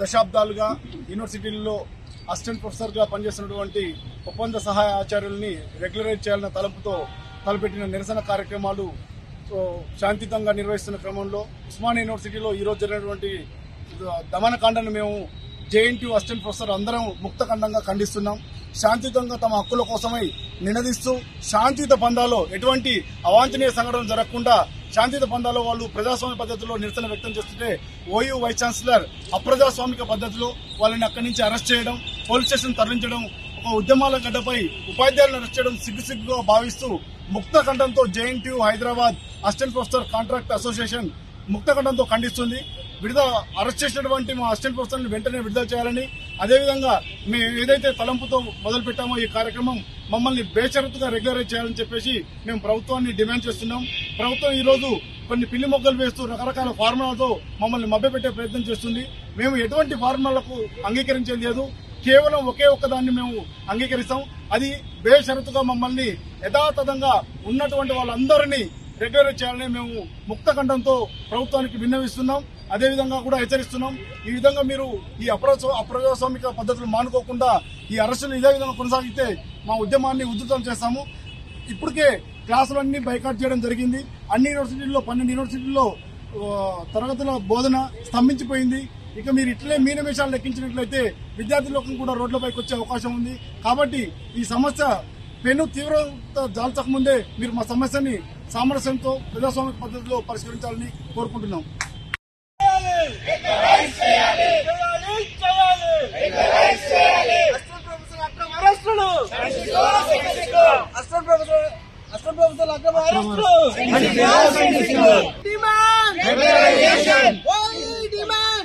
దశాబ్దాలుగా యూనివర్సిటీల్లో అసిస్టెంట్ ప్రొఫెసర్గా పనిచేస్తున్నటువంటి ఒప్పంద సహాయ ఆచార్యుల్ని రెగ్యులరైజ్ చేయాలన్న తలంపుతో తలపెట్టిన నిరసన కార్యక్రమాలు శాంతియుతంగా నిర్వహిస్తున్న క్రమంలో ఉస్మానియా యూనివర్సిటీలో ఈరోజు జరిగినటువంటి దమనకాండను మేము జేఎన్టీయూ అసిస్టెంట్ ప్రొఫెసర్ అందరం ముక్తఖండంగా ఖండిస్తున్నాం. శాంతియుతంగా తమ హక్కుల కోసమై నినదిస్తూ శాంతియుత పందాలో ఎటువంటి అవాంఛనీయ సంఘటనలు జరగకుండా శాంతియుత పందాలో వాళ్ళు ప్రజాస్వామ్య పద్ధతిలో నిరసన వ్యక్తం చేస్తుంటే ఓయూ వైస్ ఛాన్సలర్ అప్రజాస్వామిక పద్ధతిలో వాళ్ళని అక్కడి నుంచి అరెస్ట్ చేయడం, పోలీస్ స్టేషన్ తరలించడం, ఒక ఉద్యమాల గడ్డపై ఉపాధ్యాయులను అరెస్ట్ చేయడం సిగ్గుగా భావిస్తూ ముక్తఖండంతో JNTU Hyderabad assistant professor contract association ముక్తఖండంతో ఖండిస్తుంది. అరెస్ట్ చేసినటువంటి మా అసిస్టెంట్ ప్రొఫెసర్ని వెంటనే విడుదల చేయాలని, అదేవిధంగా మేము ఏదైతే తలంపుతో మొదలు పెట్టామో ఈ కార్యక్రమం మమ్మల్ని బేషరతుగా రెగ్యులరైజ్ చేయాలని చెప్పేసి మేము ప్రభుత్వాన్ని డిమాండ్ చేస్తున్నాం. ప్రభుత్వం ఈ రోజు కొన్ని పిల్లి మొగ్గలు వేస్తూ రకరకాల ఫార్ములాలతో మమ్మల్ని మభ్యపెట్టే ప్రయత్నం చేస్తుంది. మేము ఎటువంటి ఫార్ములాలకు అంగీకరించేది లేదు. కేవలం ఒకే ఒక్కదాన్ని మేము అంగీకరిస్తాం. అది బేషరతుగా మమ్మల్ని యథాతథంగా ఉన్నటువంటి వాళ్ళందరినీ రెగ్యులరైజ్ చేయాలని మేము ముక్తఖండంతో ప్రభుత్వానికి విన్నవిస్తున్నాం. అదేవిధంగా కూడా హెచ్చరిస్తున్నాం. ఈ విధంగా మీరు ఈ అప్రజాస్వామిక పద్ధతులు మానుకోకుండా ఈ అరెస్టులు ఇదే విధంగా కొనసాగితే మా ఉద్యమాన్ని ఉధృతం చేస్తాము. ఇప్పటికే క్లాసులన్నీ బైకాట్ చేయడం జరిగింది. అన్ని యూనివర్సిటీల్లో 12 యూనివర్సిటీల్లో తరగతుల బోధన స్తంభించిపోయింది. ఇక మీరు ఇట్లే మీ నిమిషాలు లెక్కించినట్లయితే విద్యార్థి లోకం కూడా రోడ్లపైకి వచ్చే అవకాశం ఉంది. కాబట్టి ఈ సమస్య పెను తీవ్రత దాల్చకముందే మీరు మా సమస్యని సామరస్యంతో ప్రజాస్వామిక పద్ధతిలో పరిష్కరించాలని కోరుకుంటున్నాం. Demand!